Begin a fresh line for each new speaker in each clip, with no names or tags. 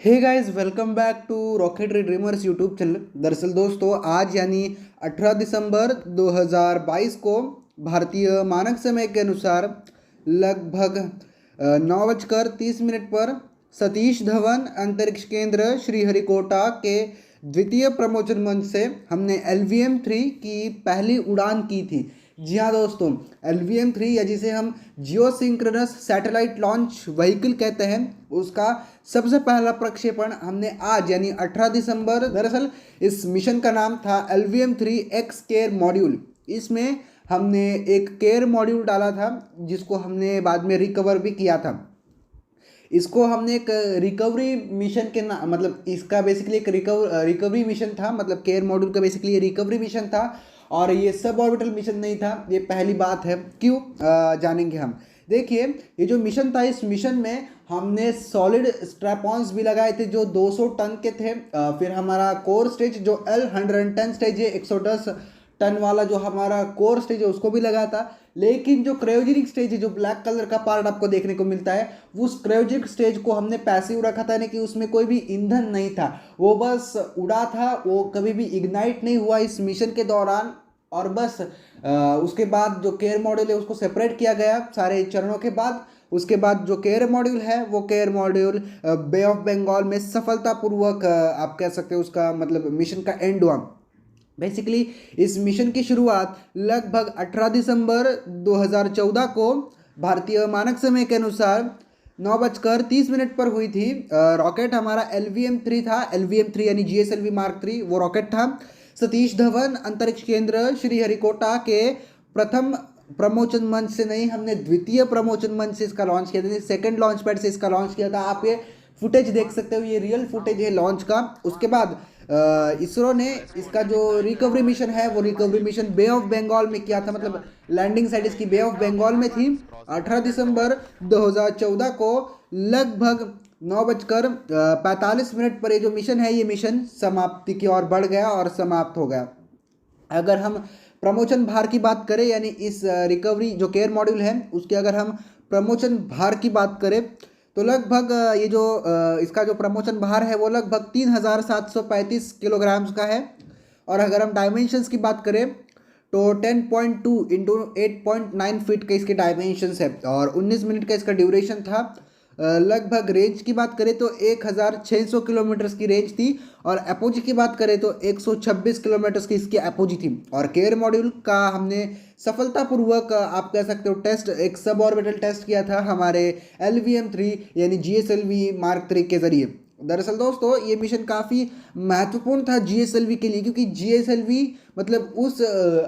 Hey guys, welcome back to Rocketry Dreamers YouTube channel. दरअसल दोस्तों, आज यानी 18 दिसंबर 2022 को भारतीय मानक समय के अनुसार लगभग 9:30 पर सतीश धवन अंतरिक्ष केंद्र श्रीहरिकोटा के द्वितीय प्रमोचन मंच से हमने LVM-3 की पहली उड़ान की थी। जी हाँ दोस्तों, LVM-3 या जिसे हम जियो सिंक्रोनस सैटेलाइट लॉन्च व्हीकल कहते हैं, उसका सबसे पहला प्रक्षेपण हमने आज यानी 18 दिसंबर। दरअसल इस मिशन का नाम था LVM-3 एक्स केयर मॉड्यूल। इसमें हमने एक केयर मॉड्यूल डाला था जिसको हमने बाद में रिकवर भी किया था। इसको हमने एक रिकवरी मिशन के ना मतलब इसका बेसिकली एक रिकवरी मिशन था। मतलब केयर मॉड्यूल का बेसिकली रिकवरी मिशन था और ये सब ऑर्बिटल मिशन नहीं था। ये पहली बात है, क्यों जानेंगे हम। देखिए, ये जो मिशन था, इस मिशन में हमने सॉलिड स्ट्रैपॉन्स भी लगाए थे जो 200 टन के थे। फिर हमारा कोर स्टेज जो L110 स्टेज है, 110 टन वाला जो हमारा कोर स्टेज है, उसको भी लगा था। लेकिन जो क्रायोजेनिक स्टेज है, जो ब्लैक कलर का पार्ट आपको देखने को मिलता है, उस क्रायोजेनिक स्टेज को हमने पैसिव रखा था, यानी कि उसमें कोई भी ईंधन नहीं था। वो बस उड़ा था, वो कभी भी इग्नाइट नहीं हुआ इस मिशन के दौरान। और बस उसके बाद जो केयर मॉड्यूल है उसको सेपरेट किया गया सारे चरणों के बाद। उसके बाद जो केयर मॉड्यूल है, वो care module Bay of Bengal में सफलतापूर्वक आप कह सकते हो उसका मतलब मिशन का एंड हुआ। बेसिकली इस मिशन की शुरुआत लगभग 18 दिसंबर 2014 को भारतीय मानक समय के अनुसार 9:30 पर हुई थी। रॉकेट हमारा LVM-3 था। LVM-3 यानी GSLV Mark 3 वो रॉकेट था। सतीश धवन अंतरिक्ष केंद्र श्रीहरिकोटा के प्रथम प्रमोचन मंच से नहीं, हमने द्वितीय प्रमोचन मंच से इसका लॉन्च किया था। सेकंड लॉन्च पैड से इसका लॉन्च किया था। आप ये फुटेज देख सकते हो, ये रियल फुटेज है लॉन्च का। उसके बाद इसरो ने इसका जो रिकवरी मिशन है, वो recovery mission Bay of Bengal में किया था। मतलब लैंडिंग साइट इसकी बे ऑफ बंगाल में थी। 18 दिसंबर 2014 को लगभग 9:45 पर ये जो मिशन है, ये मिशन समाप्ति की ओर बढ़ गया और समाप्त हो गया। अगर हम प्रमोचन भार की बात करें, यानी इस रिकवरी जो केयर मॉड्यूल है उसके अगर हम प्रमोचन भार की बात करें, तो लगभग ये जो इसका जो प्रमोचन भार है वो लगभग 3735 किलोग्राम्स का है। और अगर हम डायमेंशंस की बात करें तो 10.2 इंटू 8.9 फीट के इसके डायमेंशंस है और 19 मिनट का इसका ड्यूरेशन था। लगभग रेंज की बात करें तो 1600 किलोमीटर्स की रेंज थी और एपोजी की बात करें तो 126 किलोमीटर्स की इसकी एपोजी थी। और केयर मॉड्यूल का हमने सफलतापूर्वक आप कह सकते हो टेस्ट, एक सब ऑर्बिटल टेस्ट किया था हमारे LVM-3 यानी GSLV Mark 3 के जरिए। दरअसल दोस्तों, ये मिशन काफ़ी महत्वपूर्ण था GSLV के लिए, क्योंकि GSLV मतलब उस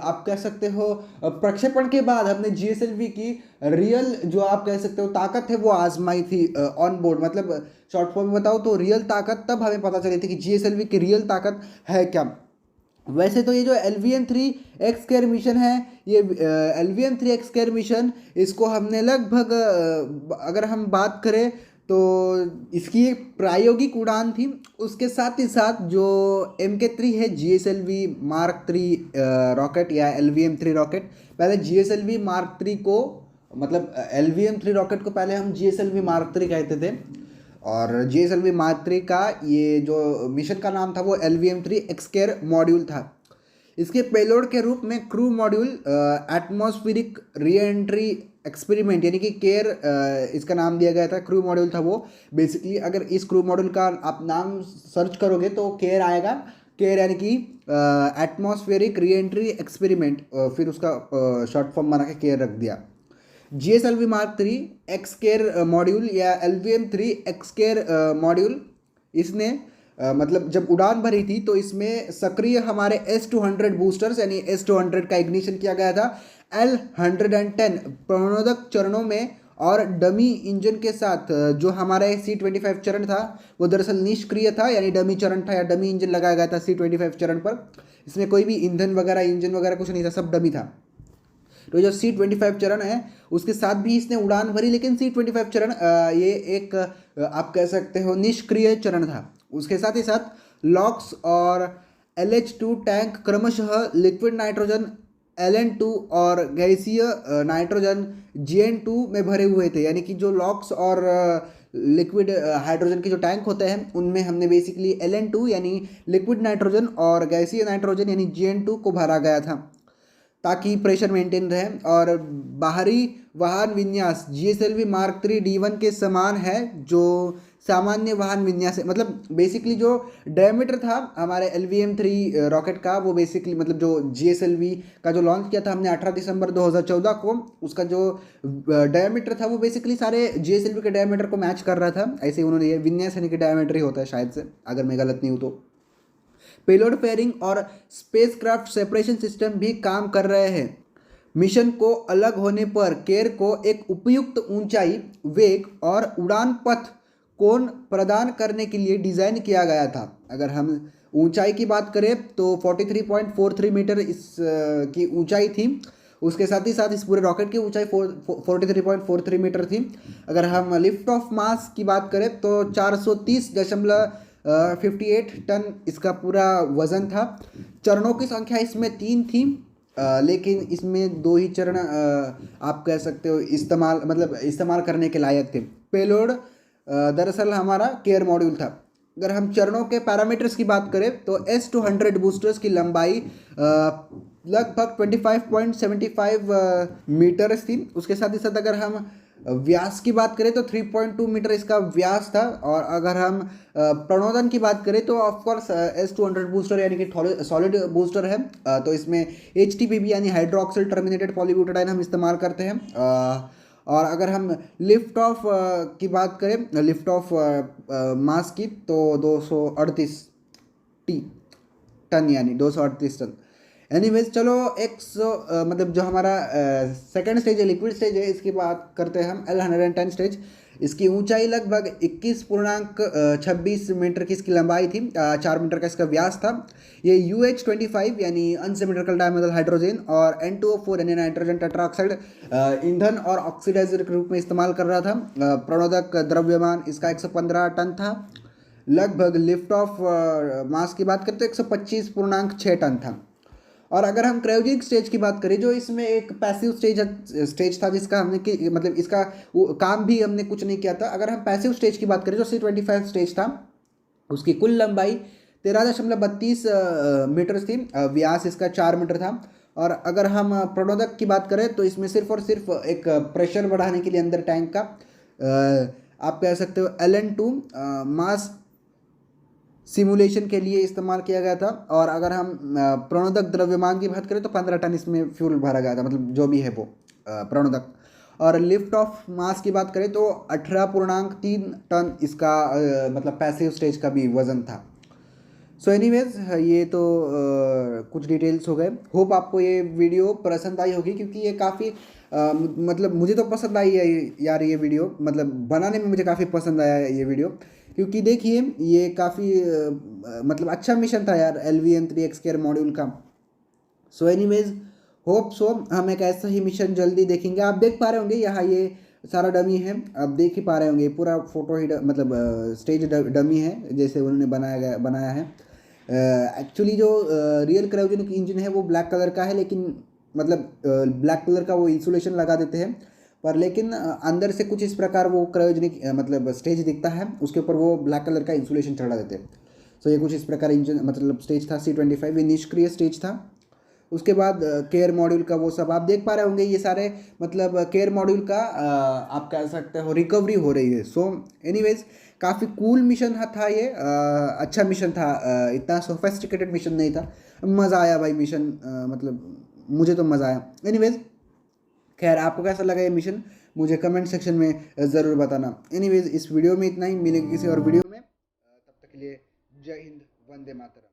आप कह सकते हो प्रक्षेपण के बाद हमने GSLV की रियल जो आप कह सकते हो ताकत है वो आजमाई थी ऑन बोर्ड। मतलब शॉर्ट फॉर्म में बताओ तो रियल ताकत तब हमें पता चली थी कि GSLV की रियल ताकत है क्या। वैसे तो ये जो LVM-3 एक्स केयर मिशन है, ये LVM-3 एक्स केयर मिशन, इसको हमने लगभग अगर हम बात करें तो इसकी एक प्रायोगिक उड़ान थी। उसके साथ ही साथ जो MK3 है, GSLV Mark 3 रॉकेट या LVM-3 रॉकेट, पहले GSLV Mark 3 को मतलब LVM-3 रॉकेट को पहले हम GSLV Mark 3 कहते थे। और GSLV Mark 3 का ये जो मिशन का नाम था वो LVM-3 एक्स केयर मॉड्यूल था। इसके पेलोड के रूप में crew module atmospheric re entry experiment यानी कि केयर इसका नाम दिया गया था। क्रू मॉड्यूल था वो। बेसिकली अगर इस क्रू मॉड्यूल का आप नाम सर्च करोगे तो केयर आएगा। केयर यानी कि एटमॉस्फेरिक री एंट्री एक्सपेरिमेंट, फिर उसका शॉर्ट फॉर्म बना के केयर रख दिया। GSLV Mark 3 x care module या LVM-3 एक्स केयर मॉड्यूल, इसने मतलब जब उड़ान भरी थी तो इसमें सक्रिय हमारे S200 बूस्टर्स यानी S200 का इग्निशन किया गया था L110 प्रणोदक चरणों में। और डमी इंजन के साथ जो हमारा C25 चरण था वो दरअसल निष्क्रिय था, यानी डमी चरण था या डमी इंजन लगाया गया था C25 चरण पर। इसमें कोई भी ईंधन वगैरह, इंजन वगैरह कुछ नहीं था, सब डमी था। तो जो C25 चरण है उसके साथ भी इसने उड़ान भरी, लेकिन C25 चरण ये एक आप कह सकते हो निष्क्रिय चरण था। उसके साथ ही साथ लॉक्स और LH2 टैंक क्रमशः लिक्विड नाइट्रोजन LN2 और गैसीय नाइट्रोजन GN2 में भरे हुए थे। यानी कि जो लॉक्स और लिक्विड हाइड्रोजन के जो टैंक होते हैं उनमें हमने बेसिकली LN2 यानी लिक्विड नाइट्रोजन और गैसीय नाइट्रोजन यानी GN2 को भरा गया था ताकि प्रेशर मेंटेन रहे। और बाहरी वाहन विन्यास GSLV मार्क 3 D1 के समान है जो सामान्य वाहन विन्यास है। मतलब बेसिकली जो डायमीटर था हमारे LVM-3 रॉकेट का, वो बेसिकली मतलब जो GSLV का जो लॉन्च किया था हमने 18 दिसंबर 2014 को, उसका जो डायमीटर था वो बेसिकली सारे GSLV के डायमीटर को मैच कर रहा था। ऐसे ही उन्होंने ये विन्यास यानी कि डायमीटर ही होता है शायद से, अगर मैं गलत नहीं हूँ तो। पेलोड पेयरिंग और स्पेसक्राफ्ट सेपरेशन सिस्टम भी काम कर रहे हैं। मिशन को अलग होने पर केयर को एक उपयुक्त ऊंचाई, वेग और उड़ान पथ कोण प्रदान करने के लिए डिज़ाइन किया गया था। अगर हम ऊंचाई की बात करें तो 43.43 मीटर इस की ऊंचाई थी। उसके साथ ही साथ इस पूरे रॉकेट की ऊंचाई 43.43 मीटर थी। अगर हम लिफ्ट ऑफ मास की बात करें तो 430.58 टन इसका पूरा वजन था। चरणों की संख्या इसमें 3 थी, लेकिन इसमें 2 ही चरण आप कह सकते हो इस्तेमाल करने के लायक थे। पेलोड दरअसल हमारा केयर मॉड्यूल था। अगर हम चरणों के पैरामीटर्स की बात करें तो S200 बूस्टर्स की लंबाई लगभग 25.75 मीटर्स थी। उसके साथ ही साथ अगर हम व्यास की बात करें तो 3.2 मीटर इसका व्यास था। और अगर हम प्रणोदन की बात करें तो ऑफकोर्स S200 बूस्टर यानी कि सॉलिड बूस्टर है, तो इसमें HTPB यानी हाइड्रोक्सिल टर्मिनेटेड पॉलीब्यूटाडाइन हम इस्तेमाल करते हैं। और अगर हम लिफ्ट ऑफ की बात करें, लिफ्ट ऑफ मास की, तो 238 टन यानी 238 टन। एनीवेज चलो मतलब जो हमारा सेकंड स्टेज है, लिक्विड स्टेज है, इसकी बात करते हैं हम L110 स्टेज। इसकी ऊंचाई लगभग 21.26 मीटर की इसकी लंबाई थी, 4 मीटर का इसका व्यास था। ये UH-25 यानी अनसिमेट्रिकल डायमेथाइल हाइड्रोजन और N2O4 यानी नाइट्रोजन टेट्राऑक्साइड ईंधन और ऑक्सीडाइजर के रूप में इस्तेमाल कर रहा था। प्रणोदक द्रव्यमान इसका 115 टन था। लगभग लिफ्ट ऑफ मास की बात करते 125.6 टन था। और अगर हम क्रायोजेनिक स्टेज की बात करें, जो इसमें एक पैसिव स्टेज था जिसका हमने मतलब इसका काम भी हमने कुछ नहीं किया था। अगर हम पैसिव स्टेज की बात करें जो C25 स्टेज था, उसकी कुल लंबाई 13.32 मीटर थी, व्यास इसका 4 मीटर था। और अगर हम प्रणोदक की बात करें तो इसमें सिर्फ और सिर्फ एक प्रेशर बढ़ाने के लिए अंदर टैंक का आप कह सकते हो LN2 मास सिमुलेशन के लिए इस्तेमाल किया गया था। और अगर हम प्रणोदक द्रव्यमान की बात करें तो 15 टन इसमें फ्यूल भरा गया था, मतलब जो भी है वो प्रणोदक। और लिफ्ट ऑफ मास की बात करें तो 18.3 टन इसका मतलब पैसिव स्टेज का भी वजन था। सो एनीवेज ये तो कुछ डिटेल्स हो गए। होप आपको ये वीडियो पसंद आई होगी, क्योंकि ये काफ़ी मतलब मुझे तो पसंद आई है यार ये वीडियो, मतलब बनाने में मुझे काफ़ी पसंद आया है ये वीडियो। क्योंकि देखिए ये काफ़ी मतलब अच्छा मिशन था यार LVM-3 केयर मॉड्यूल का। सो एनीवेज होप सो हम एक ऐसा ही मिशन जल्दी देखेंगे। आप देख पा रहे होंगे यहाँ ये सारा डमी है, आप देख ही पा रहे होंगे पूरा फोटो ही मतलब स्टेज डमी है जैसे उन्होंने बनाया है। एक्चुअली जो रियल क्रायोजेनिक इंजन है वो ब्लैक कलर का है, लेकिन मतलब ब्लैक कलर का वो इंसुलेशन लगा देते हैं, पर लेकिन अंदर से कुछ इस प्रकार वो क्रायोजेनिक मतलब स्टेज दिखता है, उसके ऊपर वो ब्लैक कलर का इंसुलेशन चढ़ा देते हैं। सो ये कुछ इस प्रकार इंजन मतलब स्टेज था C25, ये निष्क्रिय स्टेज था। उसके बाद केयर मॉड्यूल का वो सब आप देख पा रहे होंगे, ये सारे मतलब केयर मॉड्यूल का आप कह सकते हो रिकवरी हो रही है। सो एनीवेज काफ़ी कूल मिशन था ये, अच्छा मिशन था, इतना सोफेस्टिकेटेड मिशन नहीं था। मज़ा आया भाई मिशन, मतलब मुझे तो मज़ा आया। एनीवेज खैर आपको कैसा लगा ये मिशन मुझे कमेंट सेक्शन में ज़रूर बताना। एनीवेज इस वीडियो में इतना ही, मिलेंगे किसी और वीडियो में, तब तक के लिए जय हिंद, वंदे मातरम।